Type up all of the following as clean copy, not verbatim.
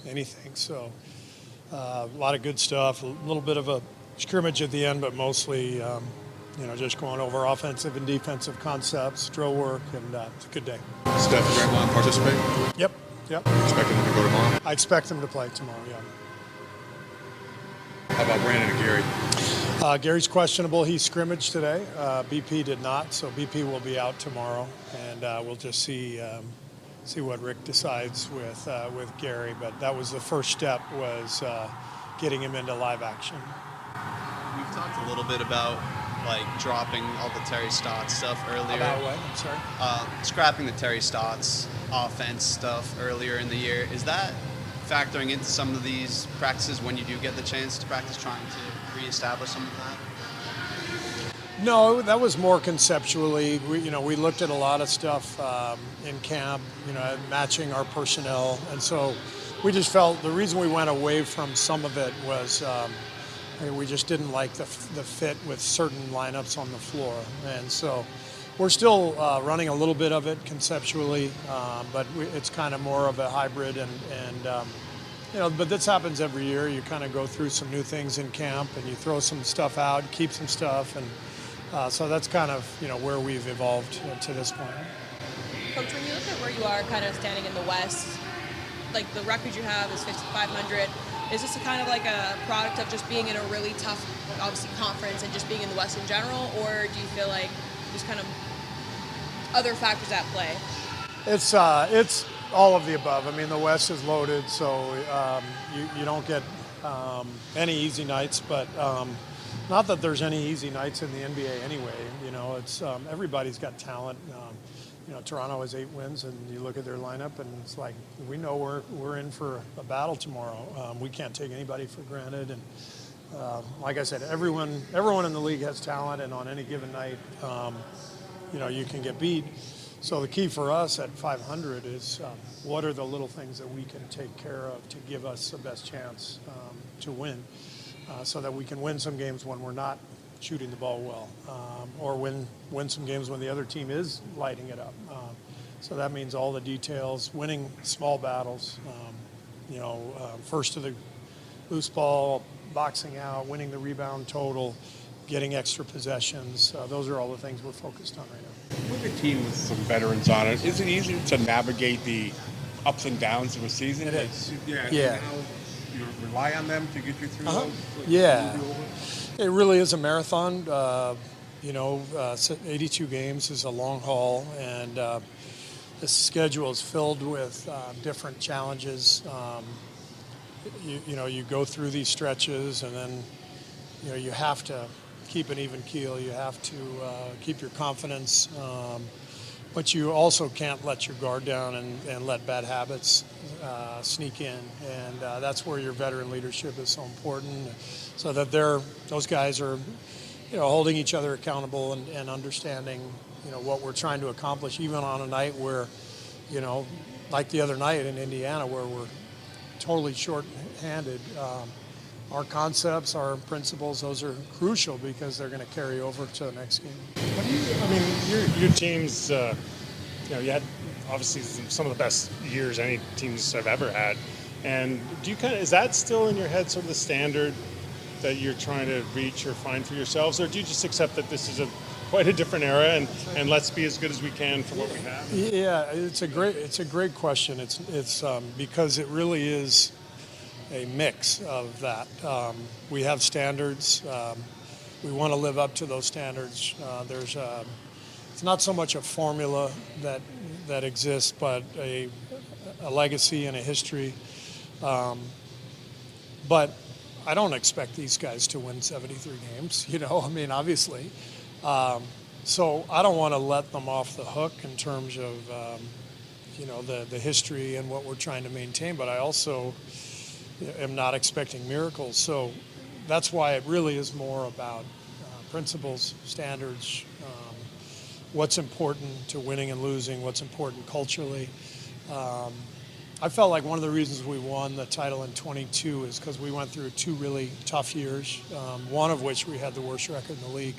anything. So a lot of good stuff, a little bit of a scrimmage at the end, but mostly just going over offensive and defensive concepts, drill work, and it's a good day. Steph and Draymond participate? Yep. Expecting them to go tomorrow? I expect them to play tomorrow, yeah. How about Brandin and Gary? Gary's questionable. He scrimmaged today. BP did not, so BP will be out tomorrow, and we'll just see what Rick decides with Gary. But that was the first step, was getting him into live action. We've talked a little bit about dropping all the Terry Stotts stuff earlier. About what? I'm sorry? Scrapping the Terry Stotts offense stuff earlier in the year. Is that factoring into some of these practices when you do get the chance to practice, trying to reestablish some of that? No, that was more conceptually. We looked at a lot of stuff in camp, matching our personnel. And so we just felt the reason we went away from some of it was we just didn't like the fit with certain lineups on the floor. And so we're still running a little bit of it conceptually, but it's kind of more of a hybrid. But this happens every year. You kind of go through some new things in camp, and you throw some stuff out, keep some stuff, and so that's kind of where we've evolved to this point. Coach, when you look at where you are kind of standing in the West, like the record you have is 5,500. Is this a kind of like a product of just being in a really tough, obviously, conference and just being in the West in general, or do you feel like there's kind of other factors at play? It's all of the above. I mean, the West is loaded, so you don't get any easy nights, but not that there's any easy nights in the NBA anyway. It's everybody's got talent. Toronto has 8 wins, and you look at their lineup, and it's like we know we're in for a battle tomorrow. We can't take anybody for granted, and like I said, everyone in the league has talent, and on any given night, you can get beat. So the key for us at 500 is what are the little things that we can take care of to give us the best chance to win, so that we can win some games when we're not shooting the ball well, or win some games when the other team is lighting it up. So that means all the details, winning small battles, first to the loose ball, boxing out, winning the rebound total, getting extra possessions. Those are all the things we're focused on right now. With a team with some veterans on it, is it easy to navigate the ups and downs of a season? It is. Yeah. You rely on them to get you through those? Yeah. It really is a marathon. 82 games is a long haul, and the schedule is filled with different challenges. You go through these stretches, and then you have to keep an even keel. You have to keep your confidence, but you also can't let your guard down and let bad habits sneak in. And that's where your veteran leadership is so important, so that those guys are holding each other accountable and understanding what we're trying to accomplish, even on a night where like the other night in Indiana, where we're totally short-handed. Our concepts, our principles, those are crucial because they're going to carry over to the next game. Your teams, you had obviously some of the best years any teams have ever had. And is that still in your head, sort of the standard that you're trying to reach or find for yourselves, or do you just accept that this is quite a different era and let's be as good as we can for what we have? Yeah, it's a great question. It's because it really is a mix of that. We have standards. We want to live up to those standards. It's not so much a formula that exists, but a legacy and a history. But I don't expect these guys to win 73 games, obviously. So I don't want to let them off the hook in terms of, the history and what we're trying to maintain, but I also am not expecting miracles. So that's why it really is more about principles, standards, what's important to winning and losing, what's important culturally. I felt like one of the reasons we won the title in 22 is because we went through 2 really tough years, one of which we had the worst record in the league.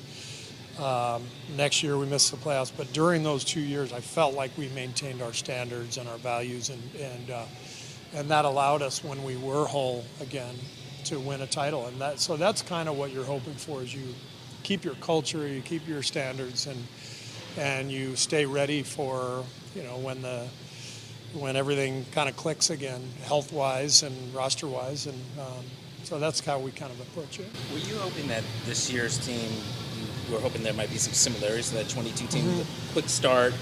Next year we missed the playoffs, but during those 2 years I felt like we maintained our standards and our values, and that allowed us when we were whole again to win a title. And that's kind of what you're hoping for, is you keep your culture, you keep your standards, and you stay ready for, when everything kind of clicks again, health-wise and roster-wise, and so that's how we kind of approach it. Were you hoping that this year's team, you were hoping there might be some similarities to that 22 team, the quick start?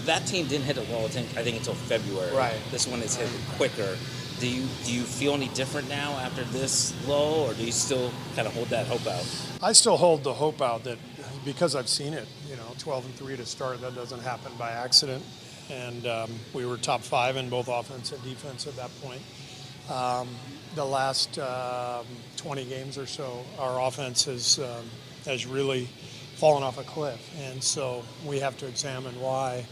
That team didn't hit a wall, I think, until February. Right. This one is hit quicker. Do you feel any different now after this lull, or do you still kind of hold that hope out? I still hold the hope out that, because I've seen it, 12-3 to start, that doesn't happen by accident. And we were top 5 in both offense and defense at that point. The last 20 games or so, our offense has really fallen off a cliff. And so we have to examine why.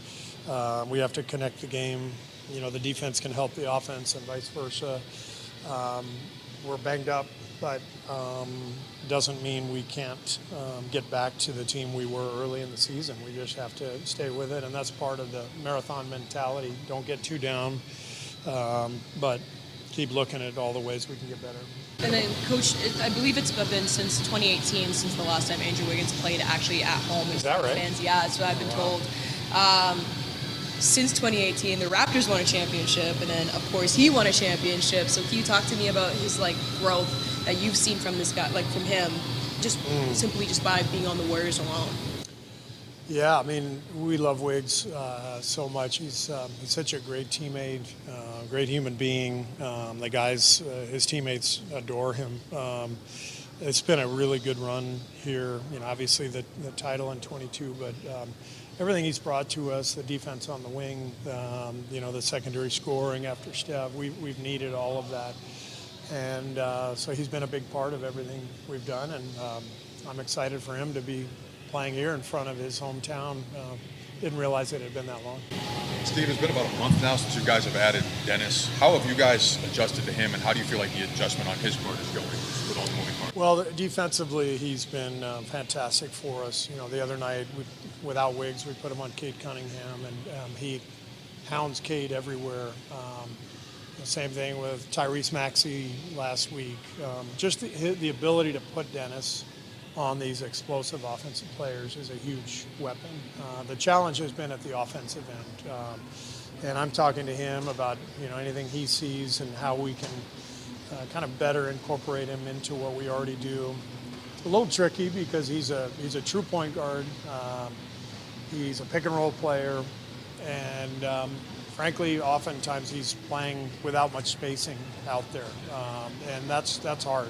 We have to connect the game. The defense can help the offense and vice versa. We're banged up, but doesn't mean we can't get back to the team we were early in the season. We just have to stay with it, and that's part of the marathon mentality. Don't get too down, but keep looking at all the ways we can get better. And then, Coach, I believe it's been since 2018 since the last time Andrew Wiggins played actually at home. Is that right? Fans. Yeah, that's what I've been told. Since 2018, the Raptors won a championship, and then, of course, he won a championship. So can you talk to me about his, growth that you've seen from this guy, from him, just simply just by being on the Warriors alone? Yeah, I mean, we love Wiggs so much. He's such a great teammate, great human being. The guys, his teammates adore him. It's been a really good run here. Obviously the title in 22, but everything he's brought to us, the defense on the wing, the secondary scoring after Steph, we've needed all of that. And so he's been a big part of everything we've done, and I'm excited for him to be playing here in front of his hometown. Didn't realize it had been that long. Steve, it's been about a month now since you guys have added Dennis. How have you guys adjusted to him, and how do you feel like the adjustment on his part is going with all the moving parts? Well, defensively, he's been fantastic for us. The other night, without Wiggs, we put him on Cade Cunningham, and he hounds Cade everywhere. Same thing with Tyrese Maxey last week. Just the ability to put Dennis on these explosive offensive players is a huge weapon. The challenge has been at the offensive end. And I'm talking to him about anything he sees and how we can kind of better incorporate him into what we already do. It's a little tricky because he's a true point guard. He's a pick and roll player, and frankly, oftentimes he's playing without much spacing out there, and that's hard.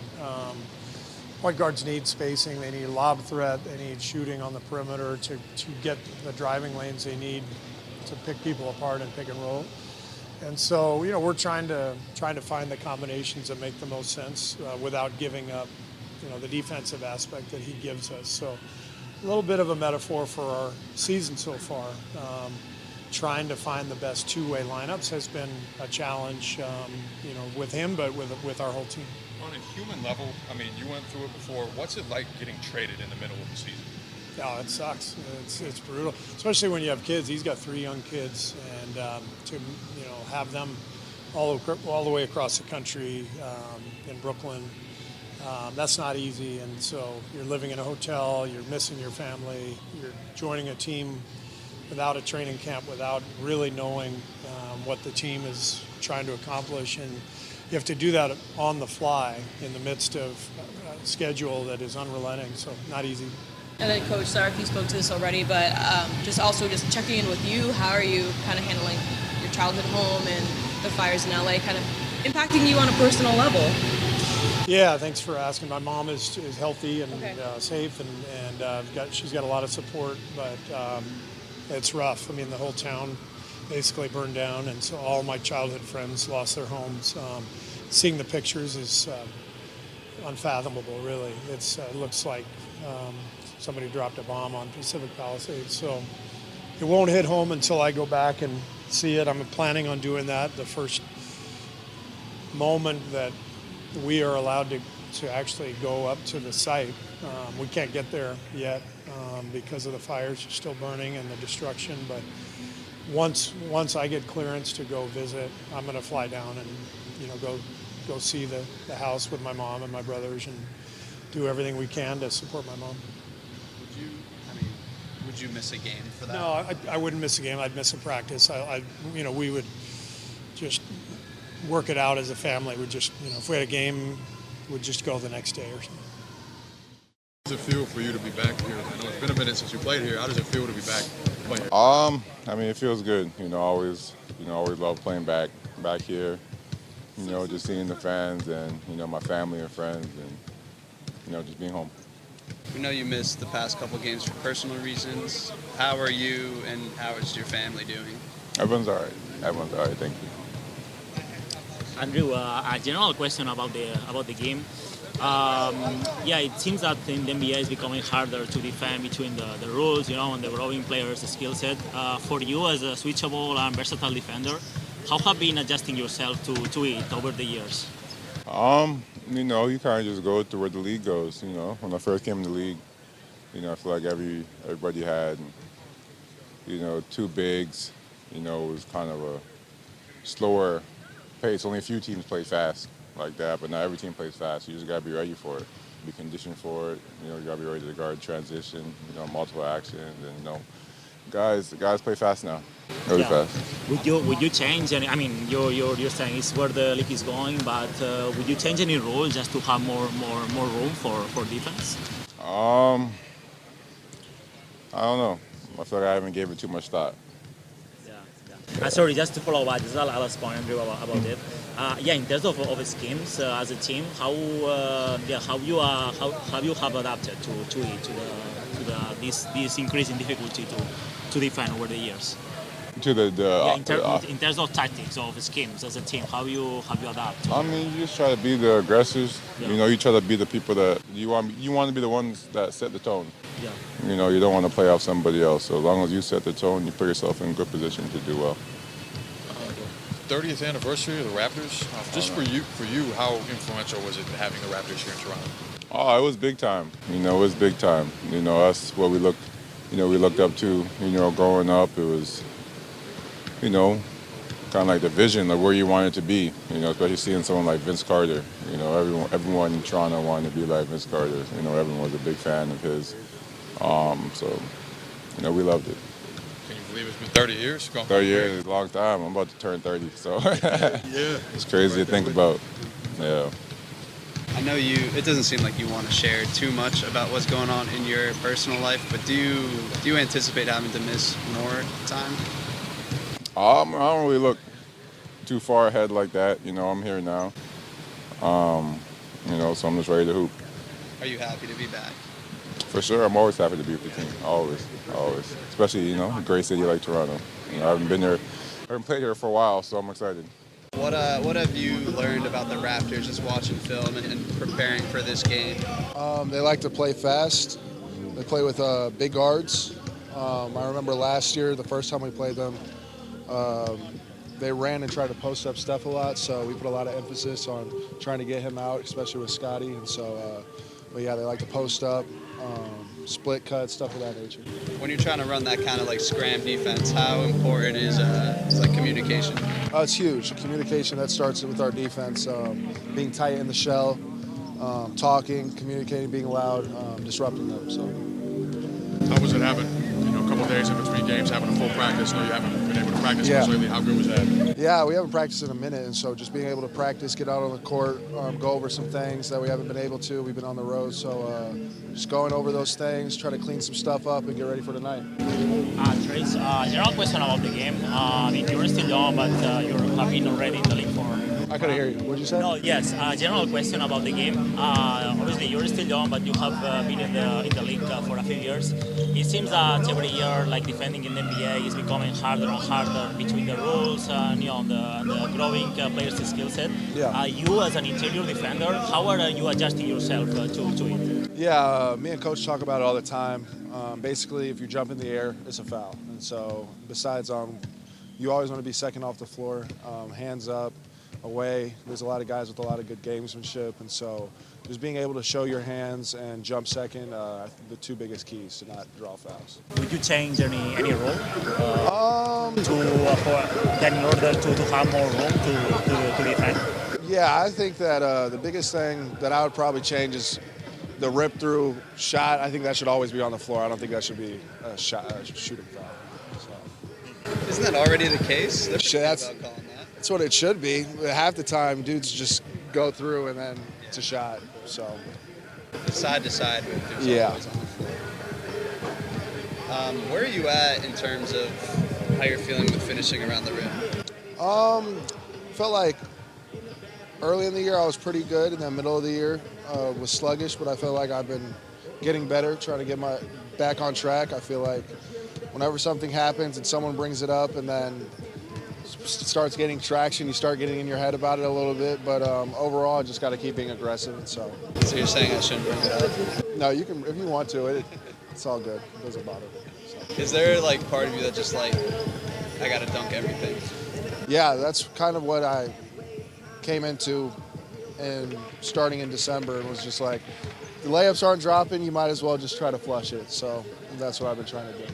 Point guards need spacing. They need lob threat. They need shooting on the perimeter to get the driving lanes they need to pick people apart and pick and roll. And so, we're trying to find the combinations that make the most sense without giving up, the defensive aspect that he gives us. So, a little bit of a metaphor for our season so far. Trying to find the best two-way lineups has been a challenge, with him, but with our whole team. On a human level, I mean, you went through it before. What's it like getting traded in the middle of the season? Oh, it sucks. It's brutal, especially when you have kids. He's got 3 young kids, and to have them all the way across the country in Brooklyn, that's not easy. And so you're living in a hotel, you're missing your family, you're joining a team without a training camp, without really knowing what the team is trying to accomplish, and you have to do that on the fly in the midst of a schedule that is unrelenting, so not easy. And then, Coach, sorry if you spoke to this already, but just checking in with you. How are you kind of handling your childhood home and the fires in LA kind of impacting you on a personal level? Yeah, thanks for asking. My mom is healthy and safe, and she's got a lot of support, but it's rough. I mean, the whole town basically burned down, and so all my childhood friends lost their homes. Seeing the pictures is unfathomable, really. It looks like somebody dropped a bomb on Pacific Palisades. So it won't hit home until I go back and see it. I'm planning on doing that the first moment that we are allowed to actually go up to the site. We can't get there yet because of the fires still burning and the destruction, but once I get clearance to go visit, I'm going to fly down and go see the house with my mom and my brothers and do everything we can to support my mom. Would you miss a game for that? No, I wouldn't miss a game. I'd miss a practice. We would just work it out as a family. We'd just, if we had a game, we'd just go the next day or something. How does it feel for you to be back here? I know it's been a minute since you played here. How does it feel to be back playing? I mean, it feels good. Always love playing back here. Just seeing the fans and my family and friends and just being home. We know you missed the past couple games for personal reasons. How are you and how is your family doing? Everyone's all right. Everyone's all right. Thank you. Andrew, a general question about the game. It seems that in the NBA it's becoming harder to defend between the rules, and the growing players' skill set. For you as a switchable and versatile defender, how have you been adjusting yourself to it over the years? You kind of just go through where the league goes. When I first came in the league, I feel like everybody had, two bigs. It was kind of a slower pace. Only a few teams play fast like that, but not every team plays fast. You just got to be ready for it, be conditioned for it. You got to be ready to guard transition, multiple actions, and guys play fast now, really fast. Would you change any? I mean, you're saying it's where the league is going, but would you change any role just to have more room for defense? I don't know. I feel like I haven't given it too much thought. Sorry, just to follow up, this is a last point, Andrew, about it. In terms of schemes as a team, how you have adapted to this increasing difficulty to defend over the years? In terms of tactics of schemes as a team, how you adapt? I mean, you just try to be the aggressors. Yeah. You try to be the people that you want to be the ones that set the tone. Yeah. You don't want to play off somebody else. So as long as you set the tone, you put yourself in a good position to do well. 30th anniversary of the Raptors. Just for you, how influential was it having the Raptors here in Toronto? Oh, it was big time. It was big time. Us what we looked up to. Growing up, it was, kind of like the vision of where you wanted to be. Especially seeing someone like Vince Carter. Everyone in Toronto wanted to be like Vince Carter. Everyone was a big fan of his. We loved it. Can you believe it's been 30 years? 30 years is a long time. I'm about to turn 30, so it's crazy to think about. Yeah. I know it doesn't seem like you want to share too much about what's going on in your personal life, but do you anticipate having to miss more time? I don't really look too far ahead like that. I'm here now. So I'm just ready to hoop. Are you happy to be back? For sure, I'm always happy to be with the team. Always. Especially, a great city like Toronto. I haven't been there, I haven't played here for a while, so I'm excited. What have you learned about the Raptors just watching film and preparing for this game? They like to play fast. They play with big guards. I remember last year, the first time we played them, they ran and tried to post up Steph a lot, so we put a lot of emphasis on trying to get him out, especially with Scotty. And so, they like to post up, split cuts, stuff of that nature. When you're trying to run that kind of like scram defense, how important is communication? It's huge. Communication, that starts with our defense, being tight in the shell, talking, communicating, being loud, disrupting them. So, how was it having a couple of days in between games, having a full practice? I know you haven't been able to practice much lately. How good was that? Yeah, we haven't practiced in a minute, and so just being able to practice, get out on the court, go over some things that we haven't been able to. We've been on the road, so just going over those things, try to clean some stuff up and get ready for tonight. Trace, general question about the game. You're still young, but you have been already in the league for... I couldn't hear you. What did you say? No, yes. General question about the game. Obviously, you're still young, but you have been in the league for a few years. It seems that every year, like defending in the NBA, is becoming harder and harder between the rules and the growing players' skill set. Yeah. You, as an interior defender, how are you adjusting yourself to it? Yeah, me and Coach talk about it all the time. Basically, if you jump in the air, it's a foul. And so, besides, you always want to be second off the floor, hands up, away. There's a lot of guys with a lot of good gamesmanship, and so just being able to show your hands and jump second, the two biggest keys to not draw fouls. Would you change any role in order to have more room to defend? Yeah, I think that the biggest thing that I would probably change is the rip through shot. I think that should always be on the floor. I don't think that should be a shooting foul. So. Isn't that already the case? That's what it should be. Half the time, dudes just go through and then it's a shot. So side to side. Yeah. Always on the floor. Where are you at in terms of how you're feeling with finishing around the rim? Felt like early in the year I was pretty good. In the middle of the year was sluggish, but I feel like I've been getting better, trying to get my back on track. I feel like whenever something happens and someone brings it up and then starts getting traction, you start getting in your head about it a little bit. But overall, I just got to keep being aggressive. And so you're saying I shouldn't bring it up? No, you can if you want to. It's all good. It doesn't bother me. So. Is there like part of you that just like I got to dunk everything? Yeah, that's kind of what I came into and starting in December and was just like, the layups aren't dropping, you might as well just try to flush it. So that's what I've been trying to do.